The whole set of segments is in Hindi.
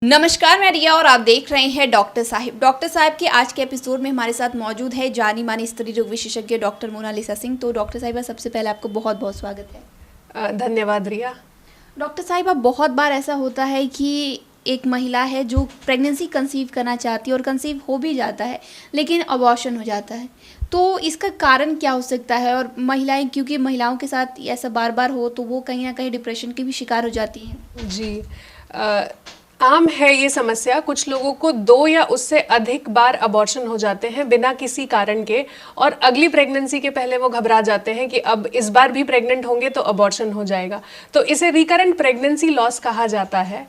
नमस्कार, मैं रिया और आप देख रहे हैं डॉक्टर साहिब। डॉक्टर साहिब के आज के एपिसोड में हमारे साथ मौजूद है जानी मानी स्त्री रोग विशेषज्ञ डॉक्टर मोनालिसा सिंह। तो डॉक्टर साहिबा, सबसे पहले आपको बहुत बहुत स्वागत है। धन्यवाद रिया। डॉक्टर साहिबा, बहुत बार ऐसा होता है कि एक महिला है जो प्रेगनेंसी कंसीव करना चाहती है और कंसीव हो भी जाता है, लेकिन अबॉर्शन हो जाता है। तो इसका कारण क्या हो सकता है? और महिलाएं, क्योंकि महिलाओं के साथ ऐसा बार बार हो तो वो कहीं ना कहीं डिप्रेशन की भी शिकार हो जाती हैं। जी, आम है ये समस्या। कुछ लोगों को 2 या उससे अधिक बार अबॉर्शन हो जाते हैं बिना किसी कारण के, और अगली प्रेगनेंसी के पहले वो घबरा जाते हैं कि अब इस बार भी प्रेग्नेंट होंगे तो अबॉर्शन हो जाएगा। तो इसे रिकरेंट प्रेगनेंसी लॉस कहा जाता है।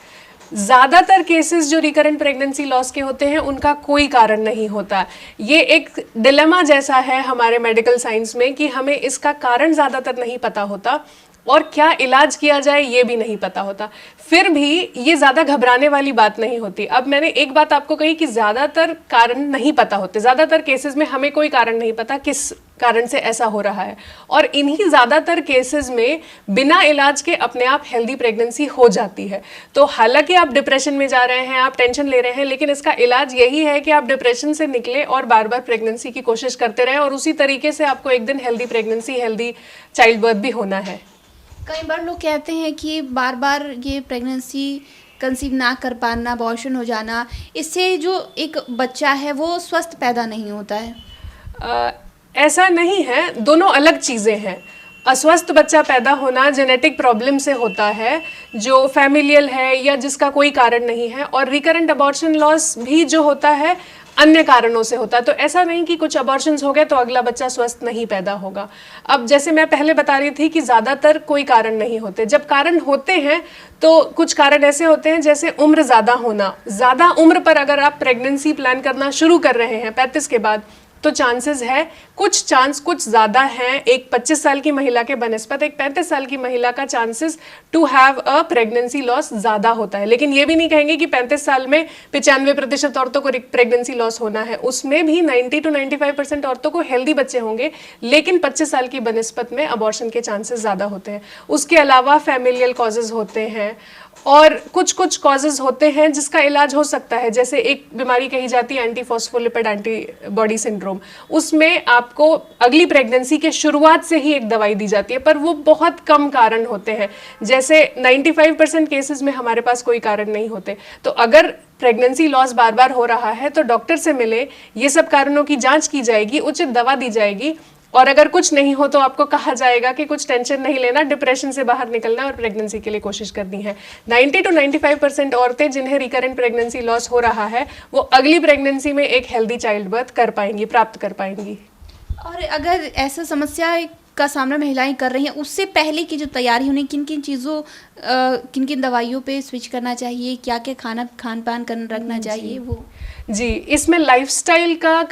ज़्यादातर केसेस जो रिकरेंट प्रेगनेंसी लॉस के होते हैं उनका कोई कारण नहीं होता। ये एक डिलेमा जैसा है हमारे मेडिकल साइंस में कि हमें इसका कारण ज़्यादातर नहीं पता होता और क्या इलाज किया जाए ये भी नहीं पता होता। फिर भी ये ज़्यादा घबराने वाली बात नहीं होती। अब मैंने एक बात आपको कही कि ज़्यादातर कारण नहीं पता होते, ज़्यादातर केसेस में हमें कोई कारण नहीं पता किस कारण से ऐसा हो रहा है, और इन्हीं ज़्यादातर केसेस में बिना इलाज के अपने आप हेल्दी प्रेगनेंसी हो जाती है। तो हालांकि आप डिप्रेशन में जा रहे हैं, आप टेंशन ले रहे हैं, लेकिन इसका इलाज यही है कि आप डिप्रेशन से निकले और बार बार प्रेगनेंसी की कोशिश करते रहें, और उसी तरीके से आपको एक दिन healthy pregnancy, healthy child birth भी होना है। कई बार लोग कहते हैं कि बार बार ये प्रेगनेंसी कंसीव ना कर पाना, अबॉर्शन हो जाना, इससे जो एक बच्चा है वो स्वस्थ पैदा नहीं होता है। ऐसा नहीं है, दोनों अलग चीज़ें हैं। अस्वस्थ बच्चा पैदा होना जेनेटिक प्रॉब्लम से होता है जो फैमिलियल है या जिसका कोई कारण नहीं है, और रिकरेंट अबॉर्शन लॉस भी जो होता है अन्य कारणों से होता है। तो ऐसा नहीं कि कुछ अबॉर्शंस हो गए तो अगला बच्चा स्वस्थ नहीं पैदा होगा। अब जैसे मैं पहले बता रही थी कि ज़्यादातर कोई कारण नहीं होते। जब कारण होते हैं तो कुछ कारण ऐसे होते हैं जैसे उम्र ज़्यादा होना। ज़्यादा उम्र पर अगर आप प्रेगनेंसी प्लान करना शुरू कर रहे हैं 35 के बाद, तो चांसेस है, कुछ चांस कुछ ज़्यादा हैं एक 25 साल की महिला के बनस्पत एक 35 साल की महिला का chances to have a pregnancy loss ज़्यादा होता है। लेकिन ये भी नहीं कहेंगे कि 35 साल में 95% औरतों को प्रेगनेंसी लॉस होना है। उसमें भी 90 to 95% औरतों को हेल्दी बच्चे होंगे, लेकिन 25 साल की बनस्पत में अबॉर्शन के चांसेस ज़्यादा होते हैं। उसके अलावा फैमिलियल कॉजेज़ होते हैं और कुछ कुछ कॉजेज़ होते हैं जिसका इलाज हो सकता है। जैसे एक बीमारी कही जाती है एंटीफॉस्फोलिपिड एंटीबॉडी सिंड्रोम। उसमें आपको अगली प्रेगनेंसी के शुरुआत से ही एक दवाई दी जाती है, पर वो बहुत कम कारण होते हैं। जैसे 95% केसेस में हमारे पास कोई कारण नहीं होते। तो अगर प्रेगनेंसी लॉस बार बार हो रहा है तो डॉक्टर से मिले, ये सब कारणों की जांच की जाएगी, उचित दवा दी जाएगी, और अगर कुछ नहीं हो तो आपको कहा जाएगा कि कुछ टेंशन नहीं लेना, डिप्रेशन से बाहर निकलना और प्रेगनेंसी के लिए कोशिश करनी है। 90 to 95% औरतें जिन्हें रिकरेंट प्रेगनेंसी लॉस हो रहा है वो अगली प्रेगनेंसी में एक हेल्दी चाइल्ड बर्थ कर पाएंगी, प्राप्त कर पाएंगी। और अगर ऐसा समस्या का सामना महिलाएं कर रही हैं, उससे पहले की जो तैयारी, उन्हें किन किन चीज़ों, किन किन दवाइयों पे स्विच करना चाहिए, क्या क्या खान पान रखना चाहिए वो? जी, इसमें लाइफस्टाइल का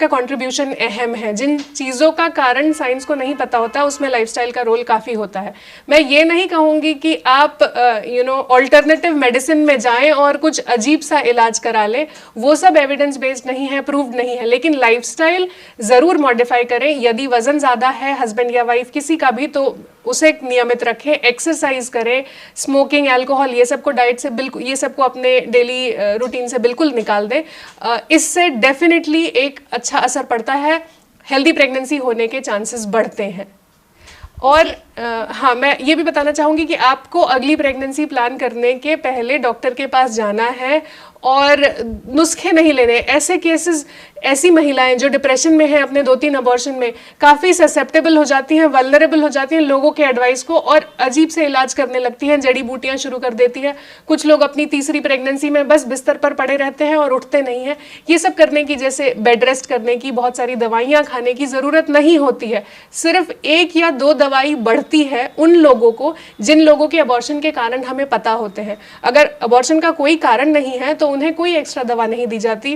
कंट्रीब्यूशन अहम है। जिन चीज़ों का कारण साइंस को नहीं पता होता उसमें लाइफस्टाइल का रोल काफ़ी होता है। मैं ये नहीं कहूँगी कि आप ऑल्टरनेटिव मेडिसिन में जाएं और कुछ अजीब सा इलाज करा लें, वो सब एविडेंस बेस्ड नहीं है, प्रूव्ड नहीं है। लेकिन लाइफस्टाइल ज़रूर मॉडिफाई करें। यदि वज़न ज़्यादा है हस्बैंड या वाइफ किसी का भी, तो उसे नियमित रखें, एक्सरसाइज करें, स्मोकिंग, अल्कोहल, ये सबको डाइट से बिल्कुल, ये सबको अपने डेली रूटीन से बिल्कुल निकाल दें। इससे डेफिनेटली एक अच्छा असर पड़ता है, हेल्दी प्रेगनेंसी होने के चांसेस बढ़ते हैं। और हाँ, मैं ये भी बताना चाहूँगी कि आपको अगली प्रेगनेंसी प्लान करने के पहले डॉक्टर के पास जाना है और नुस्खे नहीं लेने। ऐसे केसेस, ऐसी महिलाएं जो डिप्रेशन में हैं, अपने 2-3 अबॉर्शन में, काफ़ी ससेप्टेबल हो जाती हैं, वल्नरेबल हो जाती हैं लोगों के एडवाइस को, और अजीब से इलाज करने लगती हैं, जड़ी बूटियां शुरू कर देती हैं। कुछ लोग अपनी तीसरी प्रेगनेंसी में बस बिस्तर पर पड़े रहते हैं और उठते नहीं हैं। ये सब करने की, जैसे बेड रेस्ट करने की, बहुत सारी दवाइयाँ खाने की ज़रूरत नहीं होती है। सिर्फ 1 या 2 दवाई बढ़ती है उन लोगों को जिन लोगों के अबॉर्शन के कारण हमें पता होते हैं। अगर अबॉर्शन का कोई कारण नहीं है तो उन्हें कोई एक्स्ट्रा दवा नहीं दी जाती,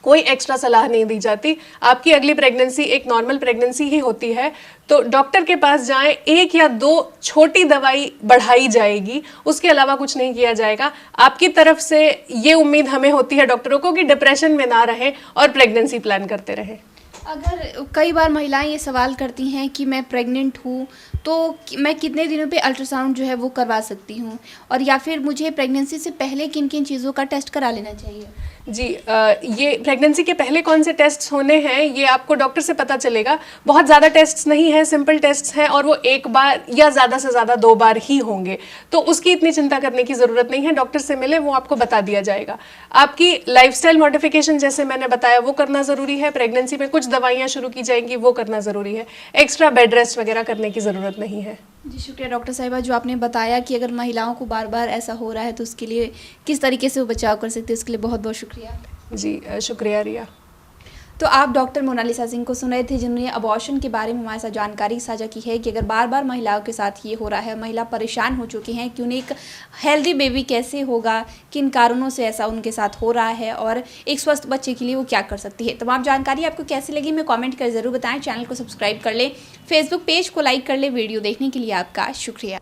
कोई एक्स्ट्रा सलाह नहीं दी जाती। आपकी अगली प्रेगनेंसी एक नॉर्मल प्रेगनेंसी ही होती है, तो डॉक्टर के पास जाएं, 1 या 2 छोटी दवाई बढ़ाई जाएगी, उसके अलावा कुछ नहीं किया जाएगा। आपकी तरफ से ये उम्मीद हमें होती है डॉक्टरों को कि डिप्रेशन में ना रहें और प्रेगनेंसी प्लान करते रहें। अगर कई बार महिलाएं ये सवाल करती हैं कि मैं प्रेग्नेंट हूँ तो मैं कितने दिनों पे अल्ट्रासाउंड जो है वो करवा सकती हूँ, और या फिर मुझे प्रेगनेंसी से पहले किन किन चीज़ों का टेस्ट करा लेना चाहिए? जी, ये प्रेगनेंसी के पहले कौन से टेस्ट्स होने हैं ये आपको डॉक्टर से पता चलेगा। बहुत ज़्यादा टेस्ट्स नहीं हैं, सिंपल टेस्ट्स हैं, और वो एक बार या ज़्यादा से ज़्यादा 2 बार ही होंगे, तो उसकी इतनी चिंता करने की ज़रूरत नहीं है। डॉक्टर से मिले, वो आपको बता दिया जाएगा। आपकी लाइफस्टाइल मॉडिफिकेशन जैसे मैंने बताया वो करना ज़रूरी है। प्रेगनेंसी में कुछ दवाइयाँ शुरू की जाएंगी, वो करना ज़रूरी है। एक्स्ट्रा बेड रेस्ट वगैरह करने की ज़रूरत नहीं है। जी शुक्रिया डॉक्टर साहिबा, जो आपने बताया कि अगर महिलाओं को बार बार ऐसा हो रहा है तो उसके लिए किस तरीके से वो बचाव कर सकते हैं, उसके लिए बहुत बहुत शुक्रिया। जी शुक्रिया रिया। तो आप डॉक्टर मोनालिसा सिंह को सुन रहे थे, जिन्होंने अबॉर्शन के बारे में हमारे साथ जानकारी साझा की है कि अगर बार बार महिलाओं के साथ ये हो रहा है, महिला परेशान हो चुकी हैं कि उन्हें एक हेल्दी बेबी कैसे होगा, किन कारणों से ऐसा उनके साथ हो रहा है, और एक स्वस्थ बच्चे के लिए वो क्या कर सकती है। तमाम जानकारी आपको कैसी लगी मैं कमेंट कर ज़रूर बताएं। चैनल को सब्सक्राइब कर लें, फेसबुक पेज को लाइक कर लें। वीडियो देखने के लिए आपका शुक्रिया।